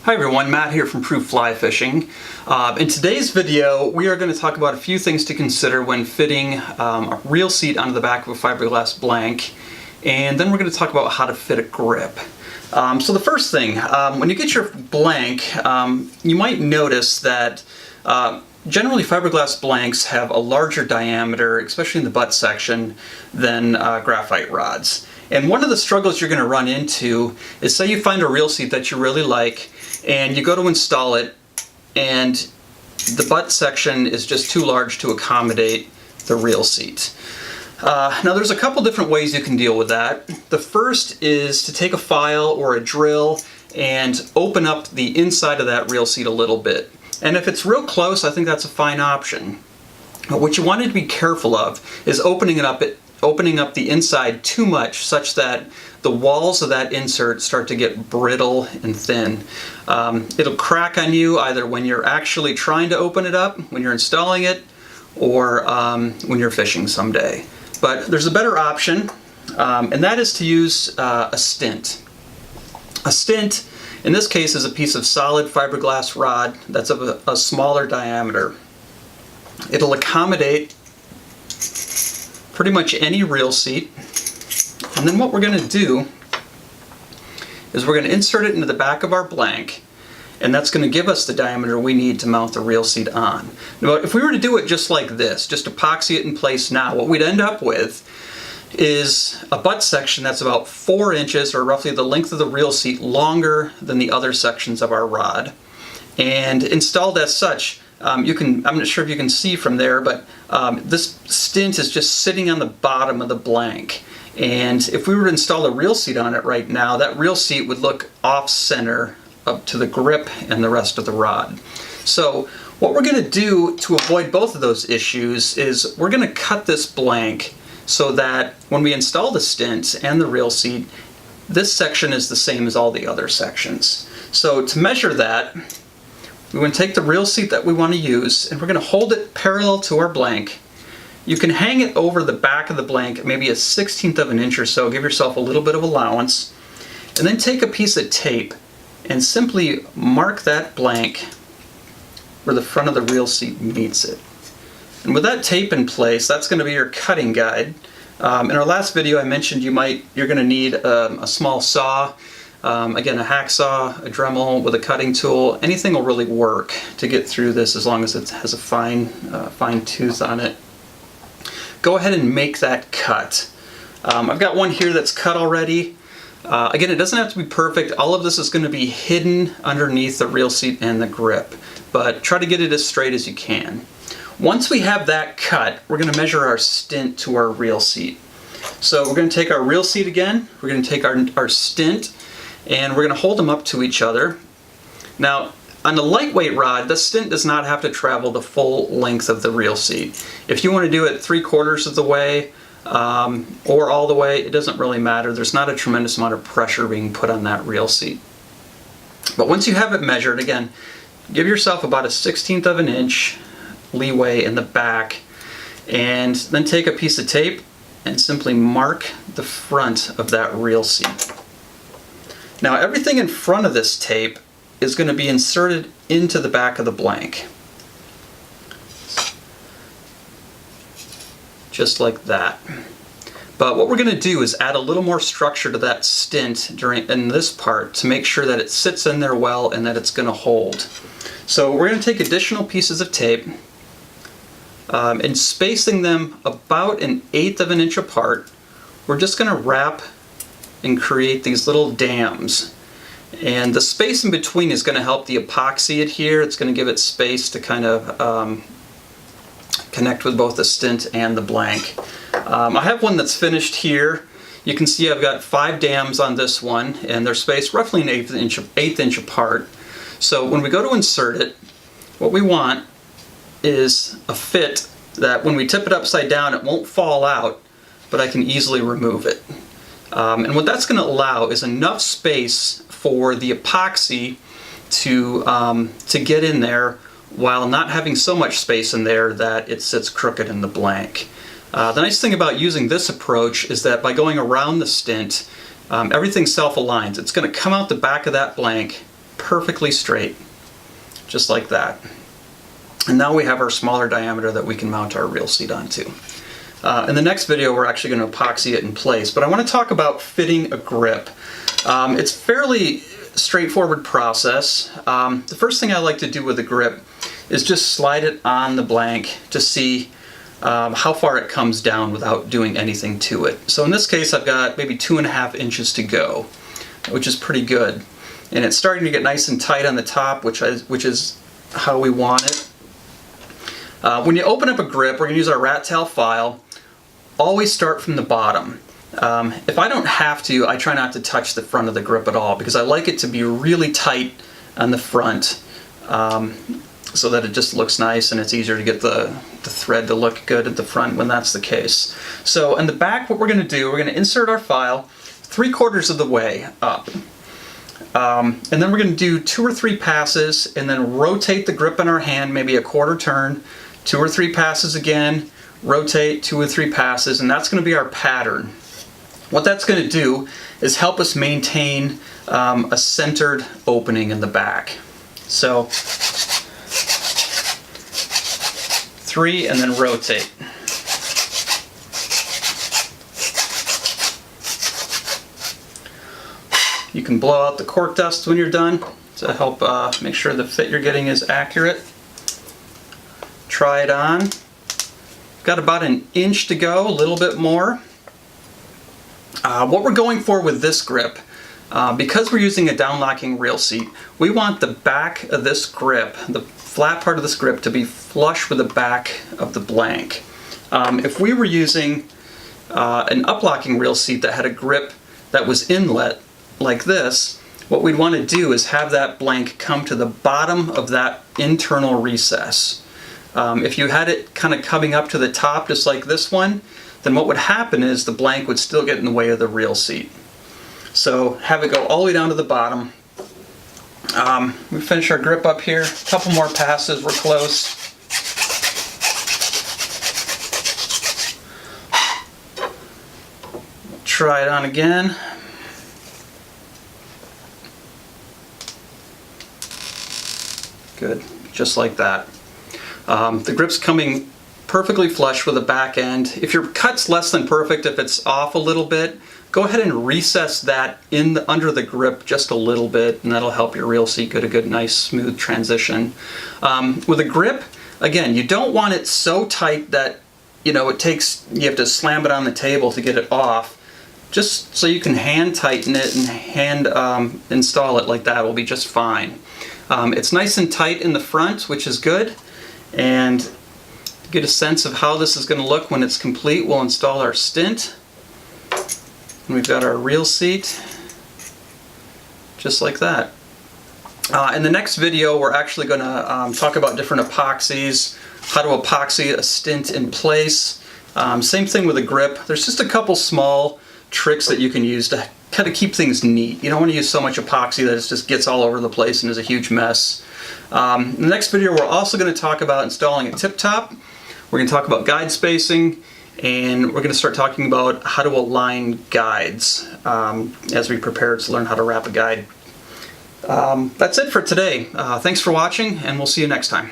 Hi everyone, Matt here from Proof Fly Fishing. In today's video, we are going to talk about a few things to consider when fitting a reel seat onto the back of a fiberglass blank, and then we're going to talk about how to fit a grip. So the first thing, when you get your blank, you might notice that generally fiberglass blanks have a larger diameter, especially in the butt section, than graphite rods. And one of the struggles you're going to run into is, say you find a reel seat that you really like and you go to install it and the butt section is just too large to accommodate the reel seat. Now there's a couple different ways you can deal with that. The first is to take a file or a drill and open up the inside of that reel seat a little bit. And if it's real close, I think that's a fine option. But what you want to be careful of is opening up the inside too much, such that the walls of that insert start to get brittle and thin. It'll crack on you either when you're actually trying to open it up, when you're installing it, or when you're fishing someday. But there's a better option, and that is to use a stint. A stint, in this case, is a piece of solid fiberglass rod that's of a smaller diameter. It'll accommodate pretty much any reel seat. And then what we're going to do is we're going to insert it into the back of our blank, and that's going to give us the diameter we need to mount the reel seat on. Now, if we were to do it just like this, just epoxy it in place now, what we'd end up with is a butt section that's about 4 inches, or roughly the length of the reel seat, longer than the other sections of our rod. And installed as such, I'm not sure if you can see from there, but this stint is just sitting on the bottom of the blank. And if we were to install a reel seat on it right now, that reel seat would look off-center up to the grip and the rest of the rod. So what we're going to do to avoid both of those issues is we're going to cut this blank so that when we install the stint and the reel seat, this section is the same as all the other sections. So to measure that, we're going to take the reel seat that we want to use and we're going to hold it parallel to our blank. You can hang it over the back of the blank, maybe a 1/16 of an inch or so, give yourself a little bit of allowance, and then take a piece of tape and simply mark that blank where the front of the reel seat meets it. And with that tape in place, that's going to be your cutting guide. In our last video I mentioned you're going to need a small saw, again a hacksaw, a Dremel with a cutting tool. Anything will really work to get through this as long as it has a fine tooth on it. Go ahead and make that cut. I've got one here that's cut already. Again, it doesn't have to be perfect. All of this is going to be hidden underneath the reel seat and the grip, but try to get it as straight as you can. Once we have that cut, we're going to measure our stint to our reel seat. So we're going to take our reel seat again, we're going to take our stint, and we're going to hold them up to each other. Now, on the lightweight rod, the stint does not have to travel the full length of the reel seat. If you want to do it 3/4 of the way or all the way, it doesn't really matter. There's not a tremendous amount of pressure being put on that reel seat. But once you have it measured, again, give yourself about a 1/16 of an inch leeway in the back, and then take a piece of tape and simply mark the front of that reel seat. Now everything in front of this tape is going to be inserted into the back of the blank. Just like that. But what we're going to do is add a little more structure to that stint in this part to make sure that it sits in there well and that it's going to hold. So we're going to take additional pieces of tape and spacing them about 1/8 of an inch apart, we're just going to wrap and create these little dams. And the space in between is going to help the epoxy adhere. It's going to give it space to kind of connect with both the stint and the blank. I have one that's finished here. You can see I've got 5 dams on this one, and they're spaced roughly 1/8 inch apart. So when we go to insert it, what we want is a fit that when we tip it upside down, it won't fall out, but I can easily remove it. And what that's going to allow is enough space for the epoxy to get in there while not having so much space in there that it sits crooked in the blank. The nice thing about using this approach is that by going around the stint, everything self-aligns. It's going to come out the back of that blank perfectly straight, just like that. And now we have our smaller diameter that we can mount our reel seat onto. In the next video, we're actually going to epoxy it in place, but I want to talk about fitting a grip. It's a fairly straightforward process. The first thing I like to do with a grip is just slide it on the blank to see how far it comes down without doing anything to it. So in this case, I've got maybe 2.5 inches to go, which is pretty good. And it's starting to get nice and tight on the top, which is how we want it. When you open up a grip, we're going to use our rat tail file. Always start from the bottom. If I don't have to, I try not to touch the front of the grip at all because I like it to be really tight on the front so that it just looks nice and it's easier to get the thread to look good at the front when that's the case. So in the back, what we're going to do, we're going to insert our file 3/4 of the way up. And then we're going to do 2 or 3 passes and then rotate the grip in our hand, maybe a 1/4 turn, 2 or 3 passes again, rotate 2 or 3 passes, and that's going to be our pattern. What that's going to do is help us maintain a centered opening in the back. So 3 and then rotate. You can blow out the cork dust when you're done to help make sure the fit you're getting is accurate. Try it on. Got about 1 inch to go, a little bit more. What we're going for with this grip, because we're using a down-locking reel seat, we want the back of this grip, the flat part of this grip, to be flush with the back of the blank. If we were using an up-locking reel seat that had a grip that was inlet, like this, what we'd want to do is have that blank come to the bottom of that internal recess. If you had it kind of coming up to the top, just like this one, then what would happen is the blank would still get in the way of the reel seat. So have it go all the way down to the bottom. We finish our grip up here, a couple more passes, we're close. Try it on again. Good, just like that. The grip's coming perfectly flush with the back end. If your cut's less than perfect, if it's off a little bit, go ahead and recess that under the grip just a little bit, and that'll help your reel seat get a good, nice, smooth transition. With a grip, again, you don't want it so tight that you have to slam it on the table to get it off. Just so you can hand tighten it and hand install it like that will be just fine. It's nice and tight in the front, which is good, and to get a sense of how this is going to look when it's complete, we'll install our stint. And we've got our reel seat, just like that. In the next video, we're actually going to talk about different epoxies, how to epoxy a stint in place. Same thing with a grip. There's just a couple small tricks that you can use to kind of keep things neat. You don't want to use so much epoxy that it just gets all over the place and is a huge mess. In the next video, we're also going to talk about installing a tip top. We're going to talk about guide spacing, and we're going to start talking about how to align guides as we prepare to learn how to wrap a guide. That's it for today. Thanks for watching, and we'll see you next time.